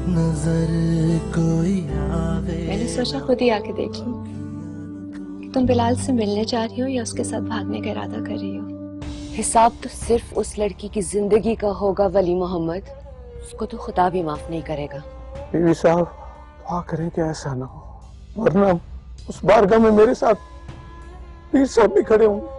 नजर कोई आवे। मैंने सोचा खुद ही आके देख लूं कि तुम बिलाल से मिलने जा रही हो या उसके साथ भागने का इरादा कर रही हो। हिसाब तो सिर्फ उस लड़की की जिंदगी का होगा वली मोहम्मद, उसको तो खुदा भी माफ नहीं करेगा। बीवी साहब दुआ करें कि ऐसा ना हो, वरना उस बारगाह में मेरे साथ पीर साहब भी खड़े होंगे।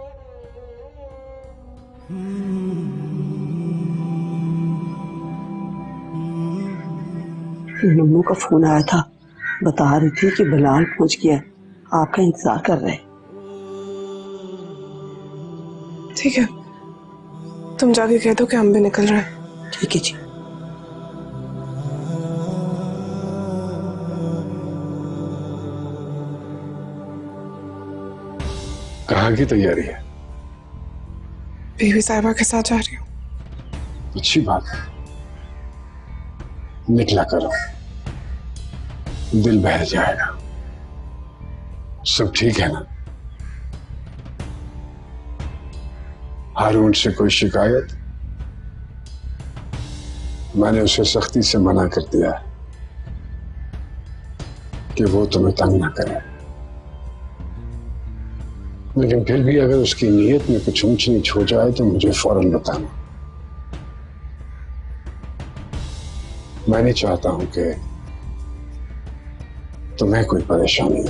नन्नू का फोन आया था, बता रही थी कि बिलाल पहुंच गया, आपका इंतजार कर रहे हैं। ठीक है, तुम जाके कह दो कि हम भी निकल रहे हैं। ठीक है जी। कहाँ की तैयारी है? बीवी साहिबा के साथ जा रही हूँ। अच्छी बात है, निकला करो, दिल बहल जाएगा। सब ठीक है ना? हारून से कोई शिकायत? मैंने उसे सख्ती से मना कर दिया है कि वो तुम्हें तंग ना करे, लेकिन फिर भी अगर उसकी नीयत में कुछ ऊंच नीच हो जाए तो मुझे फौरन बताना। मैं नहीं चाहता हूं कि तुम्हें कोई परेशानी हो।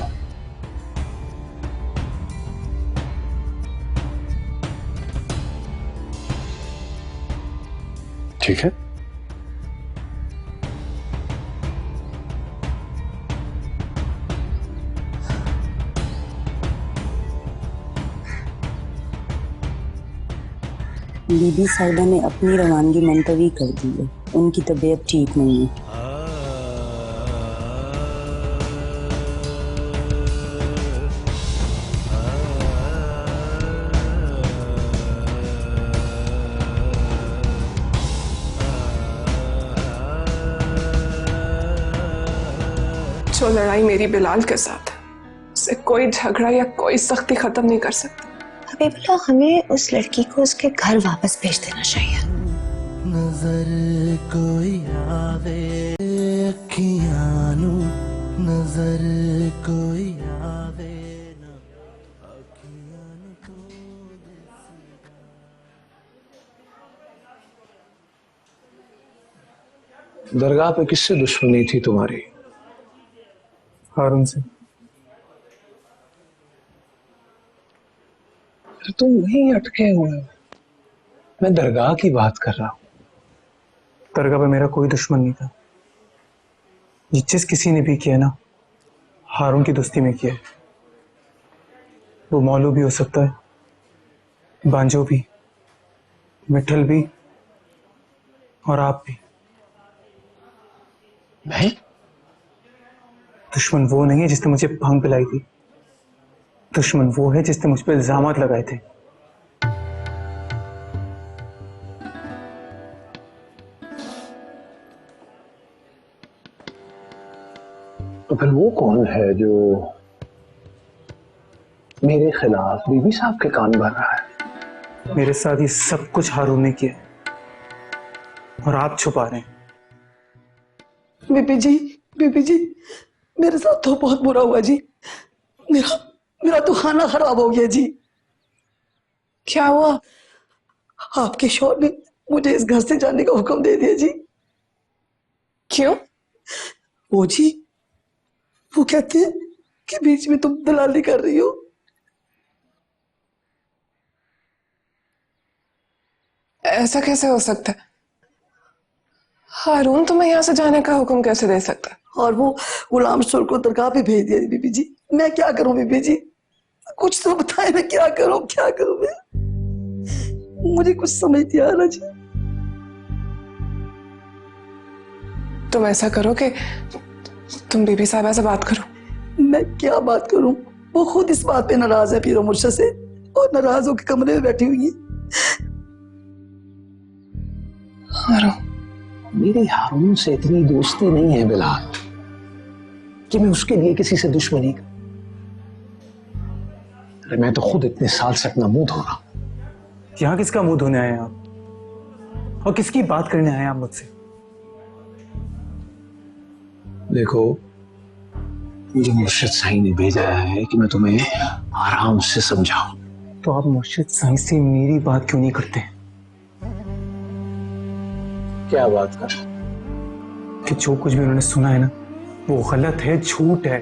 ठीक है? बीबी साहिबा ने अपनी रवानगी मुलतवी कर दी है, उनकी तबीयत ठीक नहीं है। जो लड़ाई मेरी बिलाल के साथ है, उसे कोई झगड़ा या कोई सख्ती खत्म नहीं कर सकती। हबीबुल्लाह, हमें उस लड़की को उसके घर वापस भेज देना चाहिए। नजर कोई आवे, अखियां नू नजर कोई आवे ना, अखियां नू तो दरगाह पे किससे दुश्मनी थी तुम्हारी? हारून से। तुम वहीं अटके हुए हो, मैं दरगाह की बात कर रहा हूं। दरगाह पे मेरा कोई दुश्मन नहीं था। जिस किसी ने भी किया ना, हारून की दोस्ती में किया है। वो मौलू भी हो सकता है, बांजो भी, मिठल भी, और आप भी। नहीं, दुश्मन वो नहीं है जिसने मुझे भांग पिलाई थी, दुश्मन वो है जिसने मुझ पर इल्जामात लगाए थे। तो फिर वो कौन है जो मेरे खिलाफ बीबी साहब के कान भर रहा है? मेरे साथ ये सब कुछ हारून ने किया और आप छुपा रहे हैं। बीबी जी, मेरे साथ तो बहुत बुरा हुआ जी। मेरा तो खाना खराब हो गया जी। क्या हुआ? आपके शौहर ने मुझे इस घर से जाने का हुक्म दे दिया जी। क्यों? वो जी, वो कहते हैं कि बीच में तुम दलाली कर रही हो। ऐसा कैसे हो सकता है? हारून तुम्हें यहाँ से जाने का हुक्म कैसे दे सकता है? और वो गुलाम शोर को दरगाह पे भेज दिया बीबी जी। मैं क्या करूं बीबी जी, कुछ तो बताए, मैं क्या करूं मैं? मुझे कुछ समझ नहीं आ रहा जी। तुम ऐसा करो कि तुम बीबी साहबा से बात करो। मैं क्या बात करूं? वो खुद इस बात पे नाराज है पीरो मुर्शद से, और नाराज होकर कमरे में बैठी हुई है। मेरी हारून से इतनी दोस्ती नहीं है बिलाल कि मैं उसके लिए किसी से दुश्मनी कर। अरे मैं तो खुद इतने साल से अपना मुंह धो रहा हूं। यहां किसका मुंह धोने आए हैं आप, और किसकी बात करने आए हैं आप मुझसे? देखो, मुझे मुर्शिद साईं ने भेजा है कि मैं तुम्हें आराम से समझाऊं। तो आप मुर्शिद साईं से मेरी बात क्यों नहीं करते? क्या बात कर? कि जो कुछ भी उन्होंने सुना है ना, वो गलत है, झूठ है।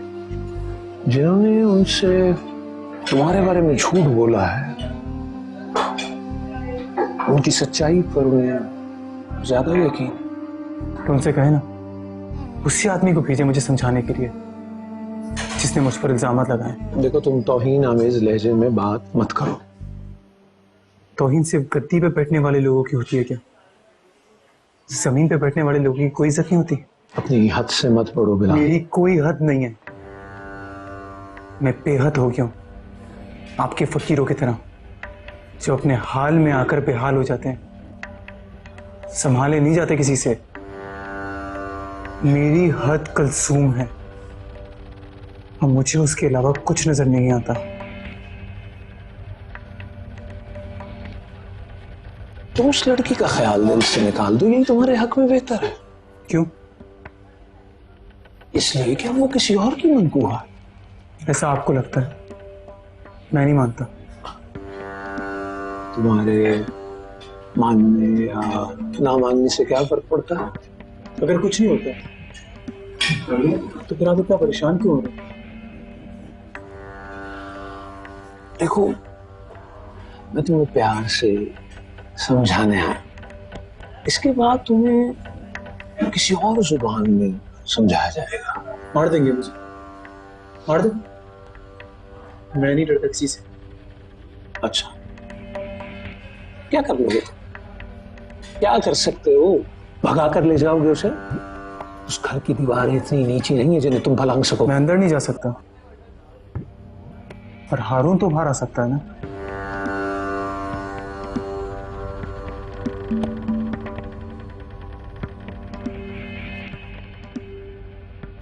जिन्होंने उनसे तुम्हारे बारे में झूठ बोला है, उनकी सच्चाई पर उन्हें ज्यादा यकीन। तो उनसे कहे ना, उसी आदमी को भेजे मुझे समझाने के लिए जिसने मुझ पर इल्जामात लगाए। देखो, तुम तौहीन आमेज लहजे में बात मत करो। तौहीन सिर्फ गद्दी पे बैठने वाले लोगों की होती है क्या? जमीन पे बैठने वाले लोगों की कोई इज्जत नहीं होती? अपनी हद से मत पढ़ो बिलाल। मेरी कोई हद नहीं है। मैं बेहद हो गया हूं, आपके फकीरों की तरह जो अपने हाल में आकर बेहाल हो जाते हैं, संभाले नहीं जाते किसी से। मेरी हद कलसूम है और मुझे उसके अलावा कुछ नजर नहीं आता। तुम उस लड़की का ख्याल दिल से निकाल दो, यही तुम्हारे हक में बेहतर है। क्यों? इसलिए कि वो किसी और की मनकूहा है। ऐसा आपको लगता है, मैं नहीं मानता। तुम्हारे मानने या ना मानने से क्या फर्क पड़ता है? अगर कुछ नहीं होता तो फिर आप इतना परेशान क्यों हो रहे? देखो, मैं तुम्हें प्यार से समझाने आया, इसके बाद तुम्हें किसी और जुबान में समझाया जाएगा। मार देंगे मुझे, मार दो। मैं नहीं डरता किसी से। अच्छा, क्या कर लोगे? क्या कर सकते हो? भगा कर ले जाओगे उसे? उस घर की दीवारें इतनी नीची नहीं है जिन्हें तुम भलांग सको। मैं अंदर नहीं जा सकता, पर हारून तो बाहर आ सकता है ना।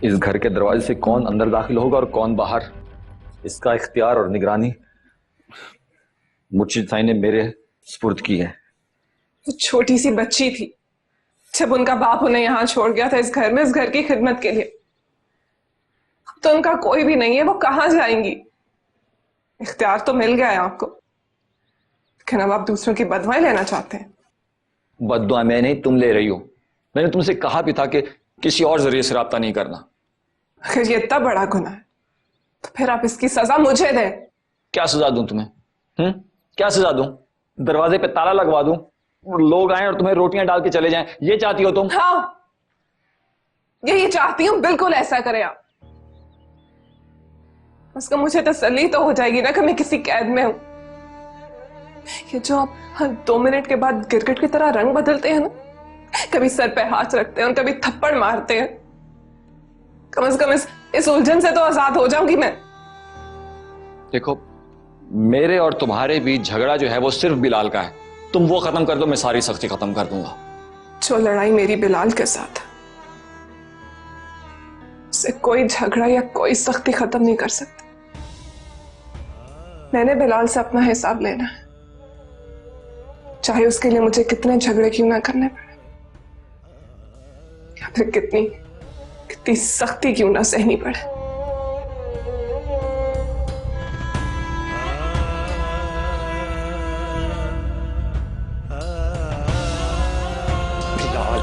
इस घर के दरवाजे से कौन अंदर दाखिल होगा और कौन बाहर, इसका इख्तियार और निगरानी मुर्शिद साईं ने मेरे सुपुर्द की है। वो छोटी सी बच्ची थी जब उनका बाप उन्हें यहाँ छोड़ गया था, इस घर में, इस घर की खिदमत के लिए। अब तो उनका कोई भी नहीं है, वो कहाँ जाएंगी? इख्तियार तो मिल गया है आपको, लेकिन अब आप दूसरों की बदवाएं लेना चाहते हैं। बद्दुआ मैं नहीं, तुम ले रही हो। मैंने तुमसे कहा भी था कि किसी और जरिए से राब्ता नहीं करना। अगर ये इतना बड़ा गुनाह है तो फिर आप इसकी सजा मुझे दें। क्या सजा दूं तुम्हें? क्या सजा दूं? दरवाजे पे ताला लगवा दूं, लोग आए और तुम्हें रोटियां डाल के चले जाएं, ये चाहती हो तुम? हाँ, यही चाहती हूं, बिल्कुल ऐसा करें आप। उसका मुझे तसल्ली तो हो जाएगी ना कि मैं किसी कैद में हूं। ये जो आप हर 2 मिनट के बाद गिरगिट की तरह रंग बदलते हैं ना, कभी सर पे हाथ रखते हैं और कभी थप्पड़ मारते हैं, कम से कम इस उलझन से तो आजाद हो जाऊंगी मैं। देखो, मेरे और तुम्हारे बीच झगड़ा जो है वो सिर्फ बिलाल का है। तुम वो खत्म कर दो, मैं सारी सख्ती खत्म कर दूंगा। जो लड़ाई मेरी बिलाल के साथ है, उससे कोई झगड़ा या कोई सख्ती खत्म नहीं कर सकती। मैंने बिलाल से अपना हिसाब लेना है, चाहे उसके लिए मुझे कितने झगड़े क्यों ना करने पड़े, या फिर कितनी सख्ती क्यों ना सहनी पड़े।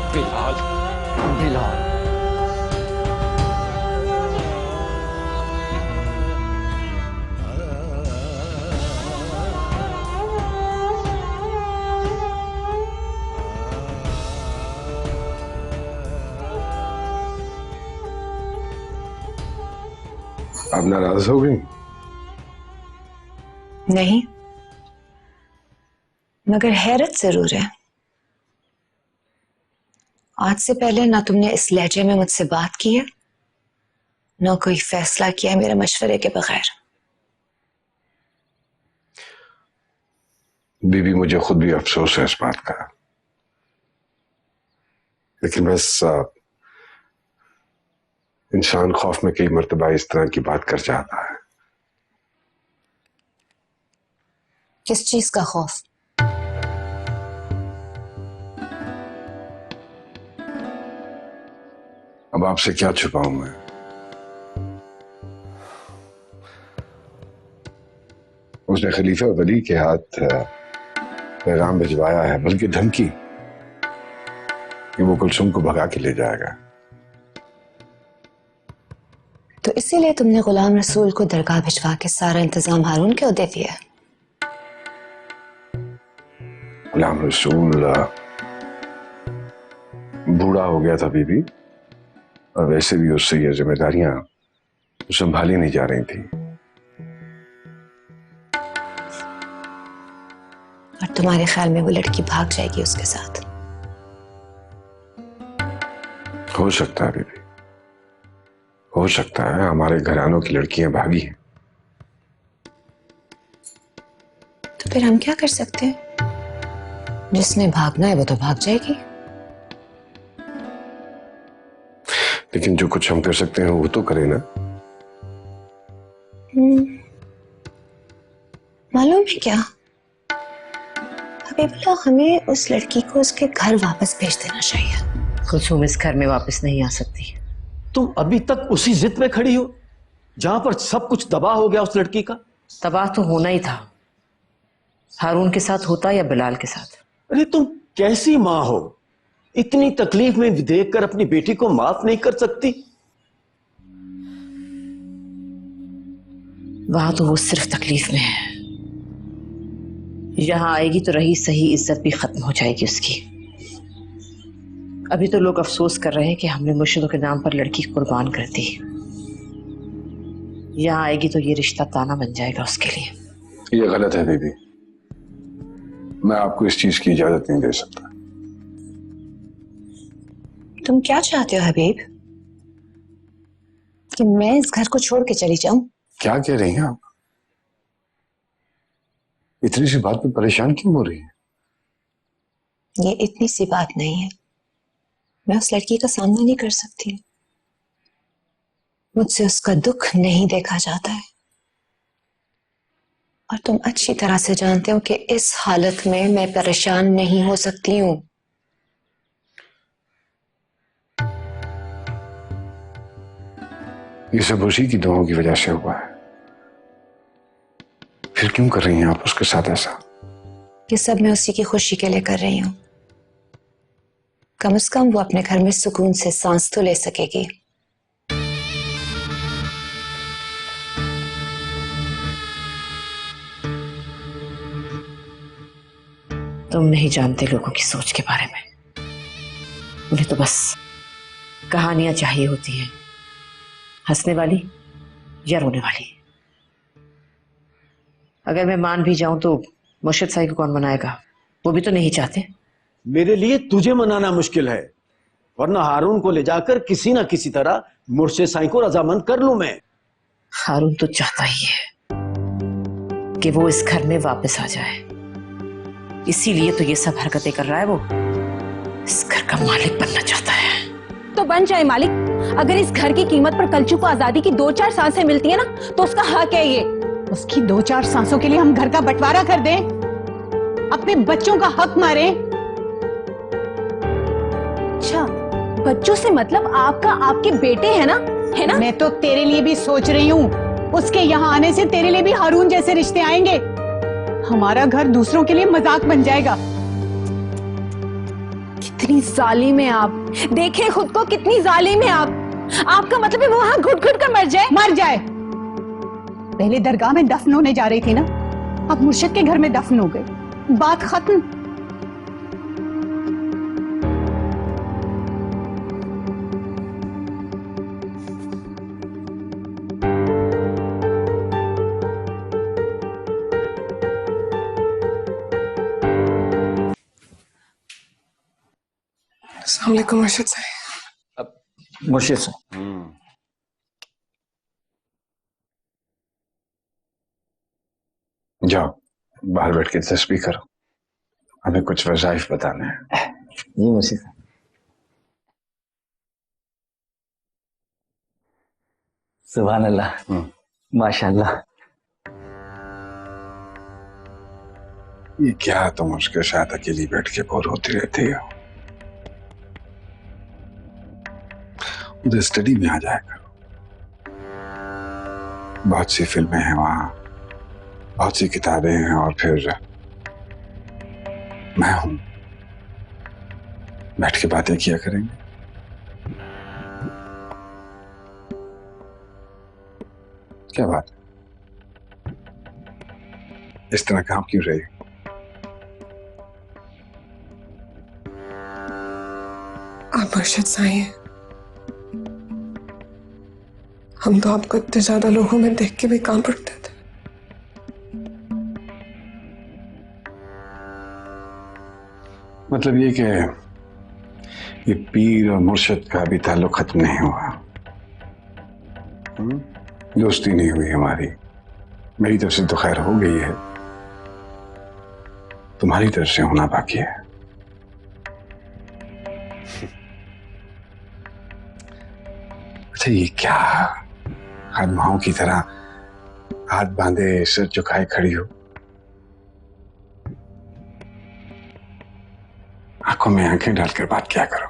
बिलाल, बिलाल। आप नाराज हो गई? नहीं, मगर हैरत जरूर है। आज से पहले ना तुमने इस लहजे में मुझसे बात की है, ना कोई फैसला किया है मेरे मशवरे के बगैर। बीबी, मुझे खुद भी अफसोस है इस बात का, लेकिन बस इंसान खौफ में कई मर्तबा इस तरह की बात कर जाता है। किस चीज का खौफ? अब आपसे क्या छुपाऊं मैं? उसने खलीफा वली के हाथ पैगाम भिजवाया है, बल्कि धमकी कि वो कुलसुम को भगा के ले जाएगा। तो इसीलिए तुमने गुलाम रसूल को दरगाह भिजवा के सारा इंतजाम हारून के दे दिया। गुलाम रसूल बूढ़ा हो गया था बीबी, और वैसे भी उससे ये जिम्मेदारियां संभाली नहीं जा रही थी। और तुम्हारे ख्याल में वो लड़की भाग जाएगी उसके साथ? हो सकता है बीबी, हो सकता है। हमारे घरानों की लड़कियां भागी हैं। तो फिर हम क्या कर सकते हैं? जिसने भागना है वो तो भाग जाएगी। लेकिन जो कुछ हम कर सकते हैं वो तो करें ना। मालूम है क्या, हबीबुल्लाह, हमें उस लड़की को उसके घर वापस भेज देना चाहिए। कुलसुम इस घर में वापस नहीं आ सकती। तुम अभी तक उसी जिद पे खड़ी हो जहां पर सब कुछ तबाह हो गया उस लड़की का। तबाह तो होना ही था, हारून के साथ होता या बिलाल के साथ। अरे तुम कैसी माँ हो, इतनी तकलीफ में देखकर अपनी बेटी को माफ नहीं कर सकती? वहां तो वो सिर्फ तकलीफ में है, यहां आएगी तो रही सही इज्जत भी खत्म हो जाएगी उसकी। अभी तो लोग अफसोस कर रहे हैं कि हमने मुर्शिदों के नाम पर लड़की कुर्बान कर दी। यहां आएगी तो ये रिश्ता ताना बन जाएगा उसके लिए। ये गलत है बीबी, मैं आपको इस चीज की इजाजत नहीं दे सकता। तुम क्या चाहते हो हबीब, कि मैं इस घर को छोड़ के चली जाऊं? क्या कह रही हैं आप? इतनी सी बात पे परेशान क्यों हो रही है? ये इतनी सी बात नहीं है, मैं उस लड़की का सामना नहीं कर सकती। मुझसे उसका दुख नहीं देखा जाता है, और तुम अच्छी तरह से जानते हो कि इस हालत में मैं परेशान नहीं हो सकती हूं। ये सब उसी की दुआओं की वजह से हुआ है। फिर क्यों कर रही हैं आप उसके साथ ऐसा? ये सब मैं उसी की खुशी के लिए कर रही हूं। कम से कम वो अपने घर में सुकून से सांस तो ले सकेगी। तुम नहीं जानते लोगों की सोच के बारे में। उन्हें तो बस कहानियां चाहिए होती हैं, हंसने वाली या रोने वाली। अगर मैं मान भी जाऊं तो मुर्शिद साई को कौन मनाएगा? वो भी तो नहीं चाहते। मेरे लिए तुझे मनाना मुश्किल है, वरना हारून को ले जाकर किसी ना किसी तरह मुर्शिद साईं को रजामंद कर लूं मैं। हारून तो चाहता ही है कि वो इस घर में वापस आ जाए, इसीलिए तो ये सब हरकतें कर रहा है। वो इस घर का मालिक बनना चाहता है। तो बन जाए मालिक। अगर इस घर की कीमत पर कलचू को आजादी की 2-4 सांसें मिलती है ना, तो उसका हक है ये। उसकी 2-4 सांसों के लिए हम घर का बंटवारा कर दें, अपने बच्चों का हक मारे? अच्छा, बच्चों से मतलब आपका आपके बेटे हैं ना, है ना? मैं तो तेरे लिए भी सोच रही हूँ, उसके यहाँ आने से तेरे लिए भी हारून जैसे रिश्ते आएंगे। हमारा घर दूसरों के लिए मजाक बन जाएगा। कितनी जालिम है आप, देखें खुद को, कितनी जालिम है आप। आपका मतलब है वो वहां घुट घुट कर मर जाए? मर जाए। पहले दरगाह में दफन होने जा रही थी ना, अब मुर्शिद के घर में दफन हो गई, बात खत्म। अस्सलाम वालेकुम मुर्शिद साईं। मुर्शिद से जाओ बाहर बैठ के तस्बीह करो, हमें कुछ वज़ाइफ बताने हैं। जी मुर्शिद से। सुभान अल्लाह, माशाअल्लाह। ये क्या तुम उसके साथ अकेली बैठ के बोर होती रहती हो? मुझे स्टडी में आ जाया करो। बहुत सी फिल्में हैं वहां, बहुत सी किताबें हैं, और फिर मैं हूं। बैठ के बातें किया करेंगे। क्या बात है? इस तरह काम क्यों रही? आप मुर्शिद साईं हैं। हम तो आपको इतने ज्यादा लोगों में देख के भी कांप उठते थे। मतलब ये कि ये पीर और मुर्शिद का भी ताल्लुक खत्म नहीं हुआ। दोस्ती नहीं हुई हमारी। मेरी तरफ से तो खैर हो गई है, तुम्हारी तरफ से होना बाकी है। अच्छा, ये क्या खादमाओं की तरह हाथ बांधे सिर झुकाए खड़ी हो? आंखों में आंखें डालकर बात क्या करो।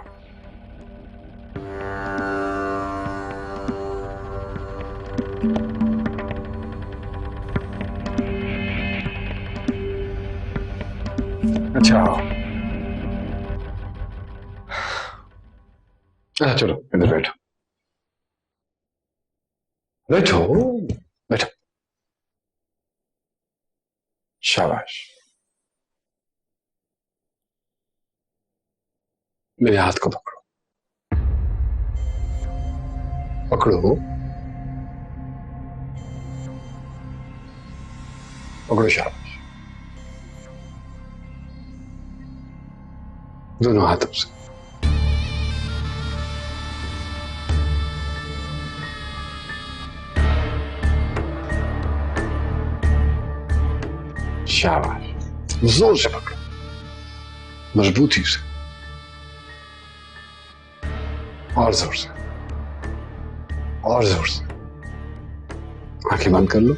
अच्छा चलो इधर बैठो, बैठो बैठो। शाबाश। मेरे हाथ को पकड़ो, पकड़ो पकड़ो। शाबाश। दोनों हाथों से। शाबाश। जोर से पकड़ो, मजबूती से, और जोर से, और जोर से। आंखें बंद कर लो।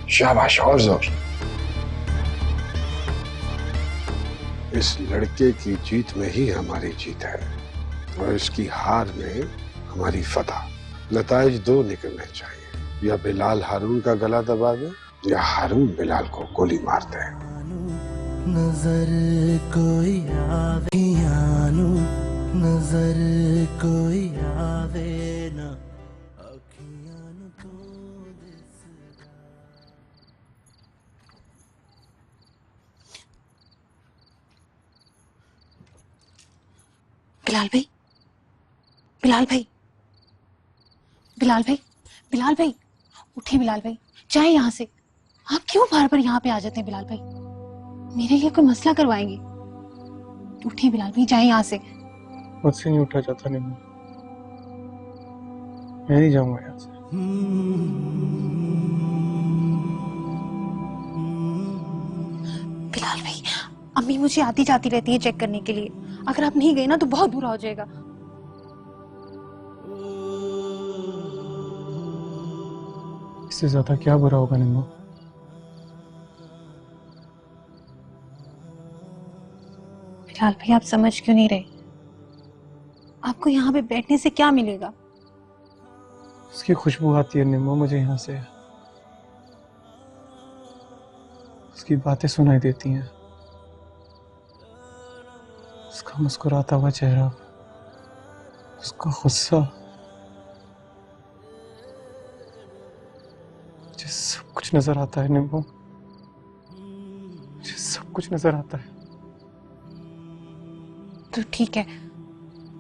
शाबाश, और जोर। इस लड़के की जीत में ही हमारी जीत है, और इसकी हार में हमारी फतह। नताइज दो निकलने चाहिए, या बिलाल हारून का गला दबा दे, या हारून बिलाल को गोली मार दे। नजर कोई आवे यानू, नजर कोई आवे ना, अखियां तो बिलाल भाई, बिलाल भाई, बिलाल भाई, बिलाल भाई, उठिए बिलाल भाई, जाए यहाँ से। आप क्यों बार बार यहाँ पे आ जाते हैं बिलाल भाई? मेरे लिए कोई मसला करवाएंगे? उठिए बिलाल भाई, जाए यहाँ से। मुझसे नहीं उठा जाता। नहीं, मैं नहीं जाऊंगा यहाँ से। बिलाल भाई, अम्मी मुझे आती जाती रहती है चेक करने के लिए। अगर आप नहीं गए ना तो बहुत बुरा हो जाएगा। इससे ज्यादा क्या बुरा होगा निम्मो? बिलाल भाई, आप समझ क्यों नहीं रहे? आपको यहाँ पे बैठने से क्या मिलेगा? उसकी खुशबू आती है निम्मो मुझे यहाँ से। उसकी बातें सुनाई देती हैं, उसका मुस्कुराता हुआ चेहरा, उसका गुस्सा, मुझे सब कुछ नजर आता है निम्मो। मुझे सब कुछ नजर आता है। तो ठीक है,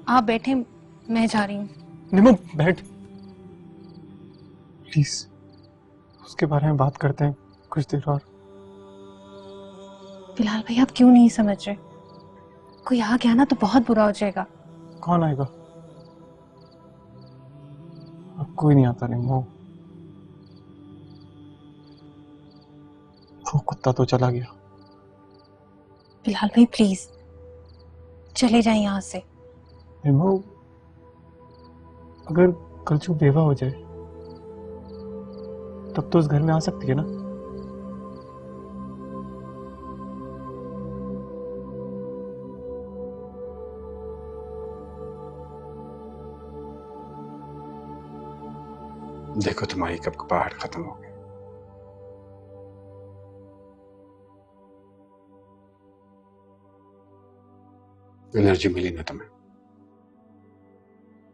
आप बैठे, मैं जा रही हूँ। निम्मो बैठ प्लीज, उसके बारे में बात करते हैं कुछ देर और। बिलाल भाई, आप क्यों नहीं समझ रहे? कोई आ गया ना तो बहुत बुरा हो जाएगा। कौन आएगा? अब कोई नहीं आता निम्मो। वो कुत्ता तो चला गया। बिलाल भाई प्लीज चले जाएं यहाँ से। निम्मो, अगर कलचू बेवा हो जाए तब तो उस घर में आ सकती है ना? देखो तुम्हारी कपकपाहट खत्म हो गई। एनर्जी मिली ना तुम्हें?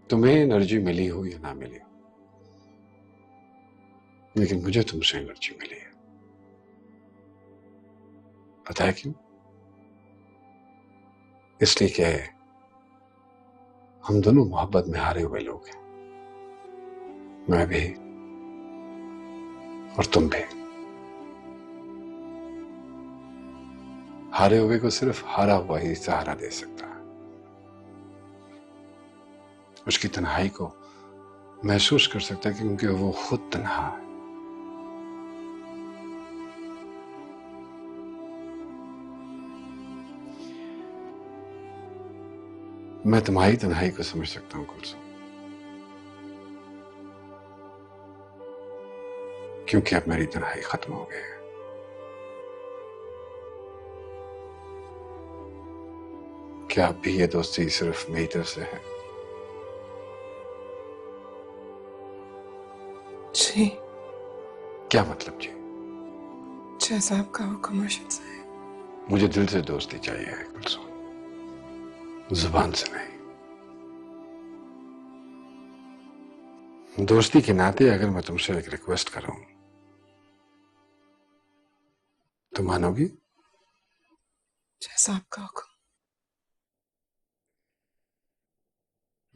तुम्हें एनर्जी मिली हो या ना मिली हो, लेकिन मुझे तुमसे एनर्जी मिली है। पता है क्यों? इसलिए कि हम दोनों मोहब्बत में हारे हुए लोग हैं, मैं भी और तुम भी। हारे हुए को सिर्फ हारा हुआ ही सहारा दे सकता है। उसकी तन्हाई को महसूस कर सकता है क्योंकि वो खुद तन्हा है। मैं तुम्हारी तन्हाई को समझ सकता हूं कुलसुम, क्योंकि अब मेरी तन्हाई खत्म हो गई है। क्या अब भी ये दोस्ती सिर्फ मेरी तरफ से है? जी। क्या मतलब जी? जैसा आपका हुक्म अर्शद साहब। मुझे दिल से दोस्ती चाहिए कुलसुम, जुबान से नहीं। दोस्ती के नाते अगर मैं तुमसे एक रिक्वेस्ट करूं तो मानोगी? जैसा आपका हुक्म।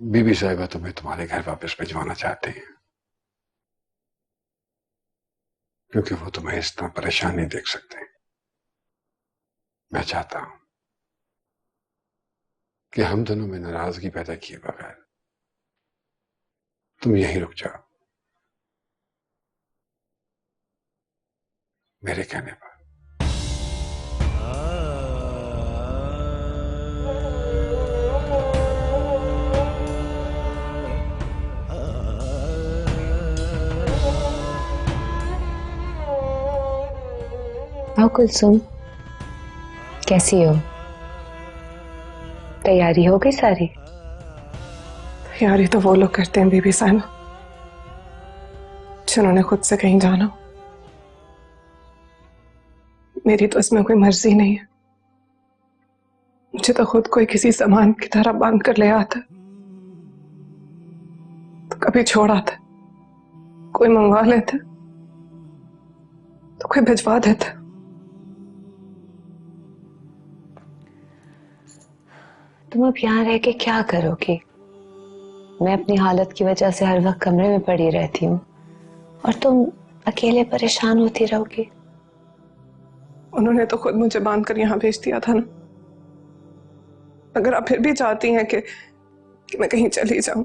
बीबी साहिबा तुम्हें तुम्हारे घर वापस भिजवाना चाहते हैं क्योंकि वो तुम्हें इस तरह परेशान नहीं देख सकते। मैं चाहता हूं कि हम दोनों में नाराजगी पैदा किए बगैर तुम यहीं रुक जाओ, मेरे कहने पर। आओ कुलसुम, कैसी हो? तैयारी हो गई सारी? तैयारी तो वो लोग करते हैं बीबी साहिबा जिन्होंने खुद से कहीं जाना। मेरी तो इसमें कोई मर्जी नहीं है। मुझे तो खुद कोई किसी सामान की तरह बांध कर ले आता, तो कभी छोड़ आता, कोई मंगवा लेता तो कोई भिजवा देता। तुम अब यहाँ रह के क्या करोगी? मैं अपनी हालत की वजह से हर वक्त कमरे में पड़ी रहती हूँ और तुम अकेले परेशान होती रहोगी। उन्होंने तो खुद मुझे बांध कर यहाँ भेज दिया था ना। अगर आप फिर भी चाहती हैं कि मैं कहीं चली जाऊं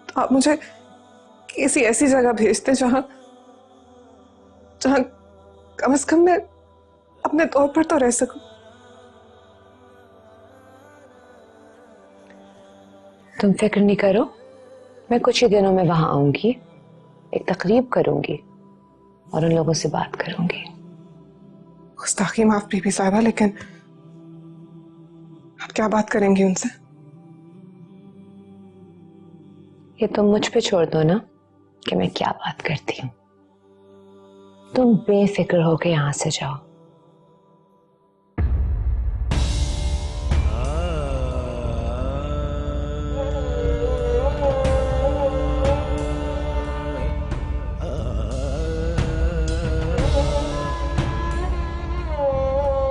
तो आप मुझे किसी ऐसी जगह भेजते जहां कम से कम मैं अपने तौर पर तो रह सकूं। तुम फिक्र नहीं करो, मैं कुछ ही दिनों में वहां आऊंगी, एक तकरीब करूंगी और उन लोगों से बात करूंगी। गुस्ताखी माफ बीबी साहिबा, लेकिन आप क्या बात करेंगी उनसे? ये तुम मुझ पे छोड़ दो ना कि मैं क्या बात करती हूँ। तुम बेफिक्र होके यहां से जाओ।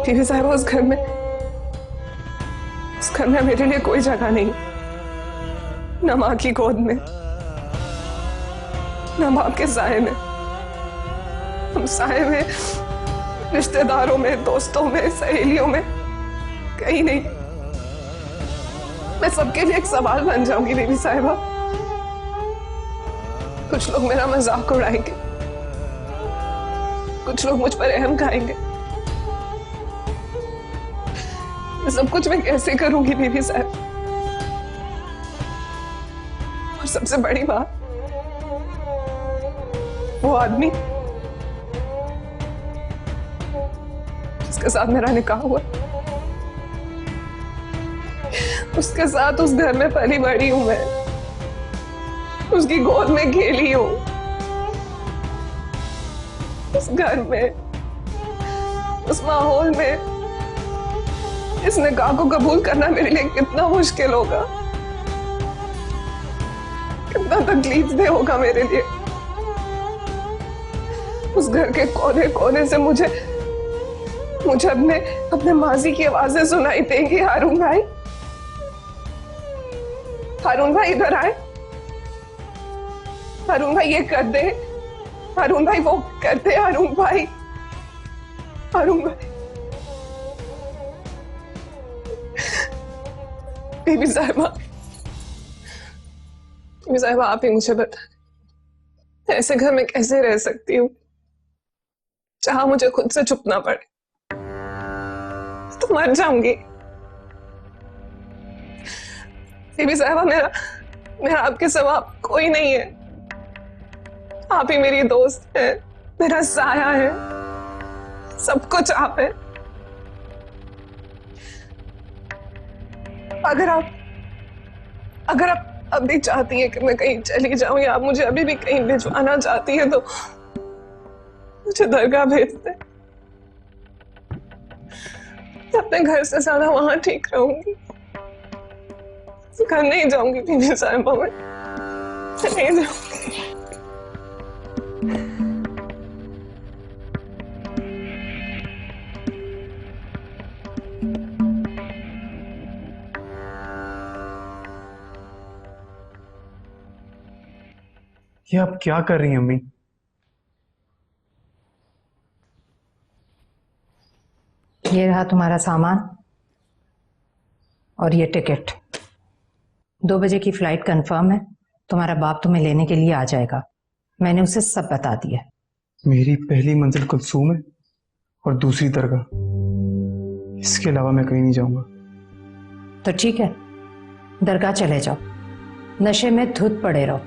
बीबी साहिबा, उस घर में मेरे लिए कोई जगह नहीं, ना माँ की गोद में, ना बाप के साए में। हम साए में, रिश्तेदारों में, दोस्तों में, सहेलियों में कहीं नहीं। मैं सबके लिए एक सवाल बन जाऊंगी बीबी साहिबा। कुछ लोग मेरा मजाक उड़ाएंगे, कुछ लोग मुझ पर रहम खाएंगे। सब कुछ मैं कैसे करूंगी बीबी साहब? और सबसे बड़ी बात, वो आदमी जिसके साथ मेरा निकाह हुआ, उसके साथ उस घर में पली बड़ी हूं मैं। उसकी गोद में खेली हूँ, उस घर में, उस माहौल में इस निकाह को कबूल करना मेरे लिए कितना मुश्किल होगा, कितना तकलीफदेह होगा मेरे लिए। उस घर के कोने कोने से मुझे अपने माजी की आवाजें सुनाई देंगी। हारून भाई, हारून भाई इधर आए, हारून भाई ये कर दे, हारून भाई वो कर दे, हारून भाई, हारून भाई। बीबी साहिबा, बीबी साहिबा आप ही मुझे बता, ऐसे घर में कैसे रह सकती हूँ जहां मुझे खुद से छुपना पड़े? तो मर जाऊंगी। बीबी साहिबा, मेरा आपके सिवा कोई नहीं है। आप ही मेरी दोस्त है, मेरा साया है, सब कुछ आप है। अगर आप अभी चाहती है कि मैं कहीं चली जाऊं या आप मुझे अभी भी कहीं भिजवाना चाहती है तो मुझे दरगाह भेज दे। अपने घर से ज्यादा वहां ठीक रहूंगी। घर नहीं जाऊंगी बीबी साहिबा, मैं नहीं जाऊंगी। ये आप क्या कर रही हैं अम्मी? ये रहा तुम्हारा सामान और ये टिकट। 2 बजे की फ्लाइट कंफर्म है। तुम्हारा बाप तुम्हें लेने के लिए आ जाएगा। मैंने उसे सब बता दिया। मेरी पहली मंजिल कुलसूम है और दूसरी दरगाह, इसके अलावा मैं कहीं नहीं जाऊंगा। तो ठीक है, दरगाह चले जाओ, नशे में धुत पड़े रहो।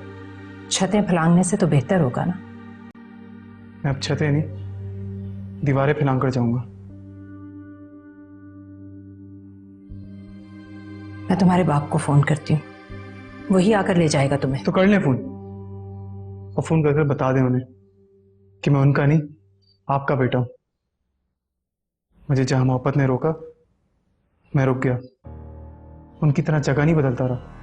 छतें फलांगने से तो बेहतर होगा ना। मैं अब छतें नहीं, दीवारें फैलांग कर जाऊंगा। मैं तुम्हारे बाप को फोन करती हूँ, वही आकर ले जाएगा तुम्हें। तो कर ले फोन, और फोन करके बता दे उन्हें कि मैं उनका नहीं आपका बेटा हूं। मुझे जहां मोहब्बत ने रोका मैं रुक गया, उनकी तरह जगह नहीं बदलता रहा।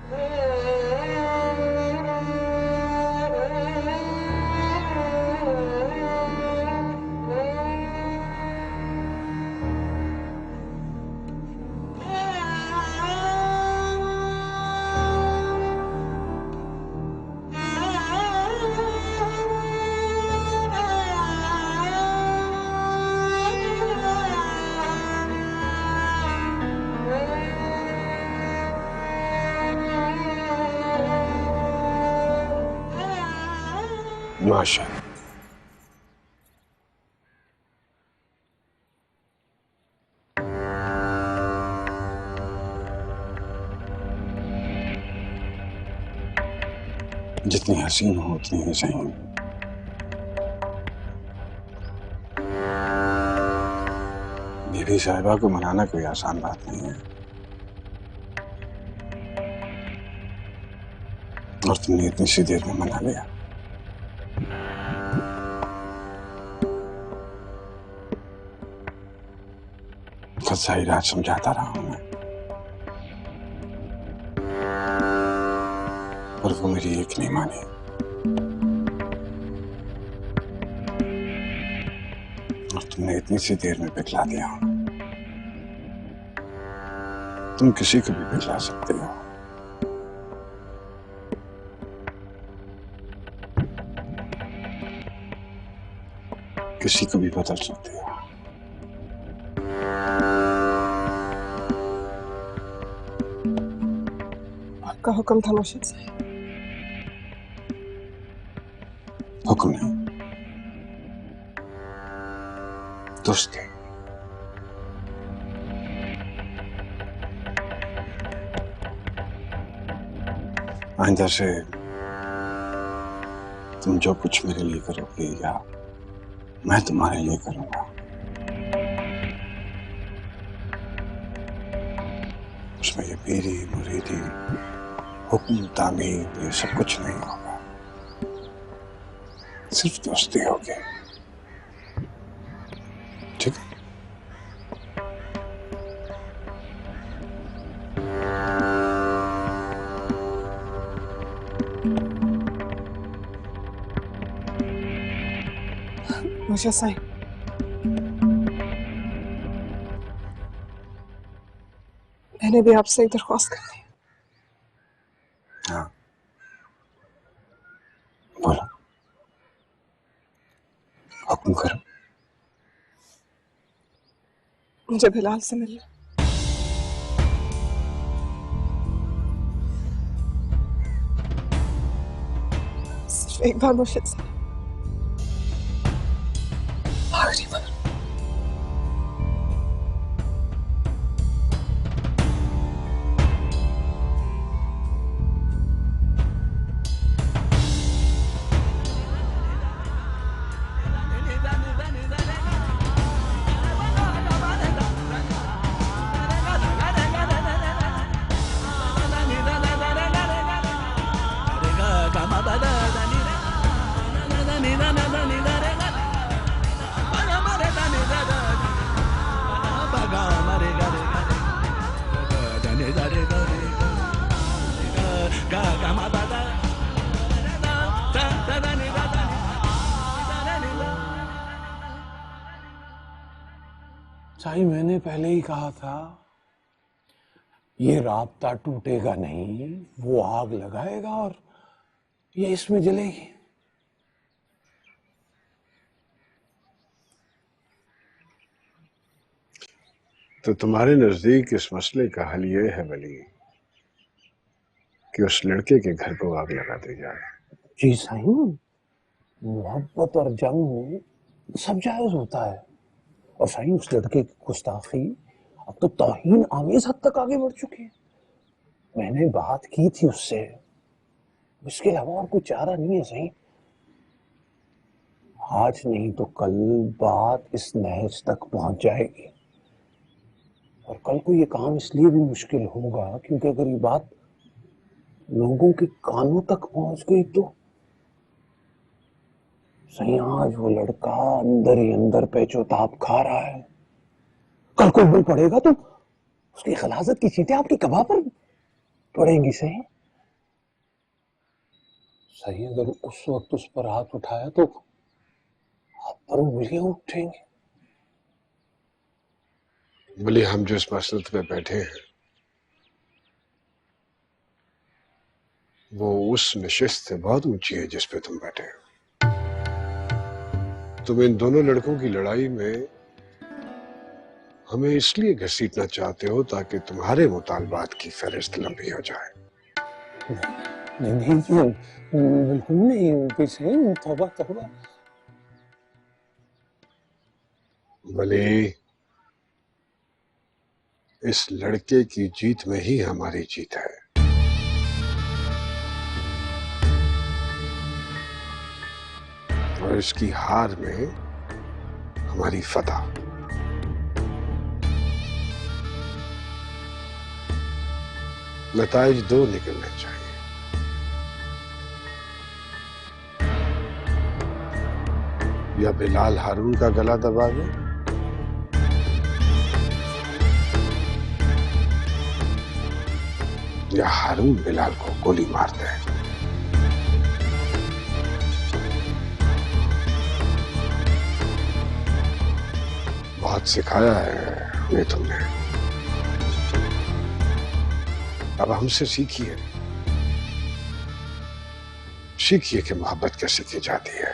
माशाअल्लाह। जितनी हसीन हो उतनी ही सही। बीबी साहिबा को मनाना कोई आसान बात नहीं है, और तुमने इतनी सी देर में मना लिया। सारी रात समझाता रहा हूं मैं, पर वो मेरी एक नहीं मानी। और तुमने इतनी सी देर में पिघला दिया। तुम किसी को भी पिघला सकते हो, किसी को भी बदल सकते हो। आपका हुक्म था मुर्शिद साहब। हुक्म नहीं, दोस्ती। आइंदा से तुम जो कुछ मेरे लिए करोगे या मैं तुम्हारे लिए करूंगा, उसमें ये पीरी मुरीदी हुक्म तामीर ये सब कुछ नहीं होगा। सिर्फ दोस्ती होगी, ठीक है? मुझे सही मैंने भी आपसे एक दरख्वास्त करनी है। हाँ, बोलो, हुक्म करो। मुझे बिलाल से मिलना। सिर्फ एक बार मुझे आखिरी बार। साईं, मैंने पहले ही कहा था ये राब्ता टूटेगा नहीं, वो आग लगाएगा और ये इसमें जलेगी। तो तुम्हारे नजदीक इस मसले का हल ये है वली कि उस लड़के के घर को आग लगा दी जाए। जी साईं, मोहब्बत और जंग सब जायज होता है। और साईं, उस लड़के की गुस्ताखी अब तो तौहीन आमेज हद तक आगे बढ़ चुकी है। मैंने बात की थी उससे, उसके अलावा और कोई चारा नहीं है साईं। आज नहीं तो कल बात इस नहज तक पहुंच जाएगी। और कल को ये काम इसलिए भी मुश्किल होगा क्योंकि अगर ये बात लोगों के कानों तक पहुंच गई तो सही, आज वो लड़का अंदर ही अंदर पेचोताप खा रहा है। कल को बल पड़ेगा तो उसकी खलासत की चींटें आपकी कबाब पर पड़ेंगी। सही सही, अगर उस वक्त उस पर हाथ उठाया तो आप पर उंगलियां उठेंगी। बोले, हम जिस मसलत पे बैठे हैं वो उस नशिस्त से बहुत ऊंची है जिस पे तुम बैठे हो। तुम इन दोनों लड़कों की लड़ाई में हमें इसलिए घसीटना चाहते हो ताकि तुम्हारे मुतालबात की फहरिस्त लंबी हो जाए। नहीं नहीं, बिल्कुल नहीं, कुछ नहीं। तौबा तौबा। बोले, इस लड़के की जीत में ही हमारी जीत है। और इसकी हार में हमारी फतह। नताइज दो निकलने चाहिए, या बिलाल हारून का गला दबा दे या हारून बिलाल को गोली मार दे। बहुत सिखाया है हमें तुमने, अब हमसे सीखिए, सीखिए कि मोहब्बत कैसे की जाती है।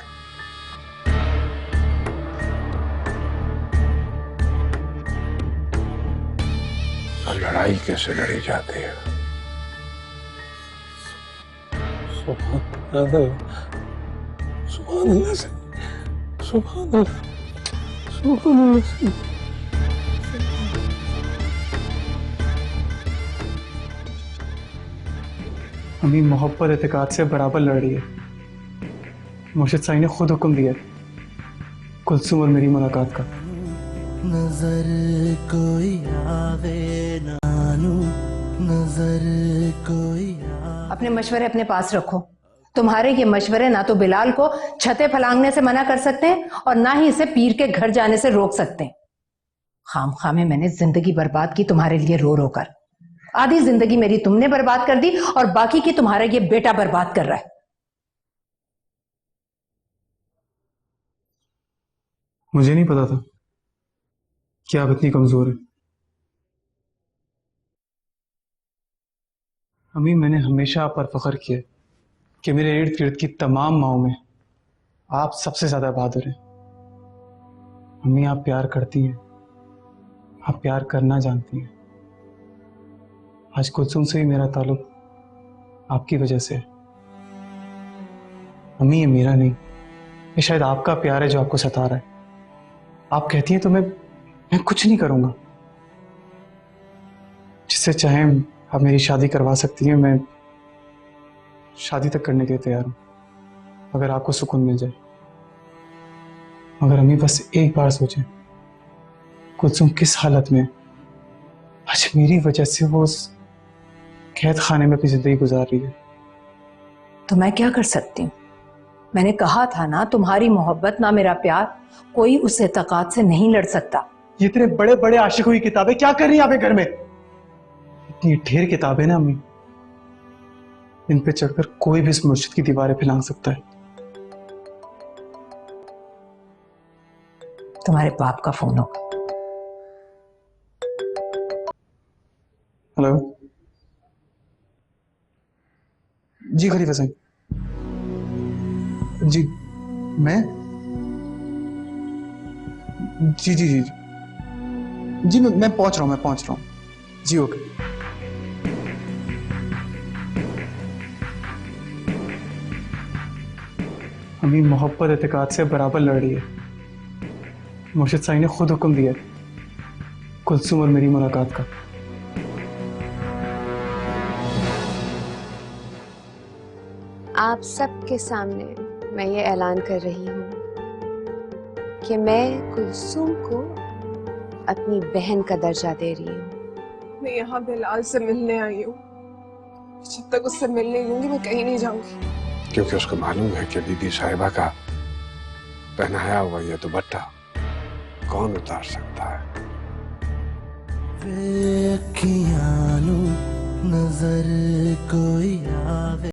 और लड़ाई कैसे लड़ी जाती है। सुभान अल्लाह, सुभान अल्लाह, सुभान अल्लाह, सुभान अल्लाह। अम्मी मोहब्बत एतकाद से बराबर लड़ रही है। मुर्शिद साईं ने खुद हुक्म दिया कुलसुम और मेरी मुलाकात का। नजर कोई आवे नानू, नजर कोई अपने मशवरे अपने पास रखो। तुम्हारे ये मशवरे ना तो बिलाल को छते फलांगने से मना कर सकते हैं और ना ही इसे पीर के घर जाने से रोक सकते हैं। खामखा में मैंने जिंदगी बर्बाद की तुम्हारे लिए रो रो कर। आधी जिंदगी मेरी तुमने बर्बाद कर दी और बाकी की तुम्हारा ये बेटा बर्बाद कर रहा है। मुझे नहीं पता था कि आप इतनी कमजोर है। अम्मी, मैंने हमेशा आप पर फख्र किया कि मेरे इर्द गिर्द की तमाम माओं में आप सबसे ज्यादा बहादुर हैं। अम्मी, आप प्यार करती हैं, आप प्यार करना जानती हैं। आज कुलसुम से ही मेरा ताल्लुक आपकी वजह से है। अम्मी, ये मेरा नहीं, ये शायद आपका प्यार है जो आपको सता रहा है। आप कहती हैं तो मैं कुछ नहीं करूंगा। जिससे चाहें आप मेरी शादी करवा सकती हैं, मैं शादी तक करने के लिए तैयार हूं, अगर आपको सुकून मिल जाए। मगर अम्मी, बस एक बार सोचें, कुलसुम किस हालत में आज मेरी वजह से वो उस कैद खाने में अपनी जिंदगी गुजार रही है। तो मैं क्या कर सकती हूँ? मैंने कहा था ना, तुम्हारी मोहब्बत ना मेरा प्यार, कोई उस एतकाद से नहीं लड़ सकता। ये इतने बड़े बड़े आशिकों की किताबें क्या कर रही है आपके घर में? इतनी ढेर किताबें ना अम्मी, इन पे चढ़कर कोई भी इस मस्जिद की दीवारें फैलांग सकता है। तुम्हारे बाप का फोन होगा। हेलो जी, खलीफा साहब जी, मैं जी जी जी जी मैं पहुंच रहा हूँ जी। ओके। अम्मी, मोहब्बत एतकाद से बराबर लड़ रही है। मुर्शिद साईं ने खुद हुक्म दिया कुलसुम और मेरी मुलाकात का। आप सबके सामने मैं ये ऐलान कर रही हूँ कि मैं कुलसुम को अपनी बहन का दर्जा दे रही हूँ। मैं यहाँ बिलाल से मिलने आई हूँ। जब तक उससे मिल नहीं लूंगी मैं कहीं नहीं जाऊंगी। क्योंकि उसको मालूम है कि बीबी साहिबा का पहनाया हुआ ये दुपट्टा कौन उतार सकता है। वे अखियां नू नजर कोई आवे।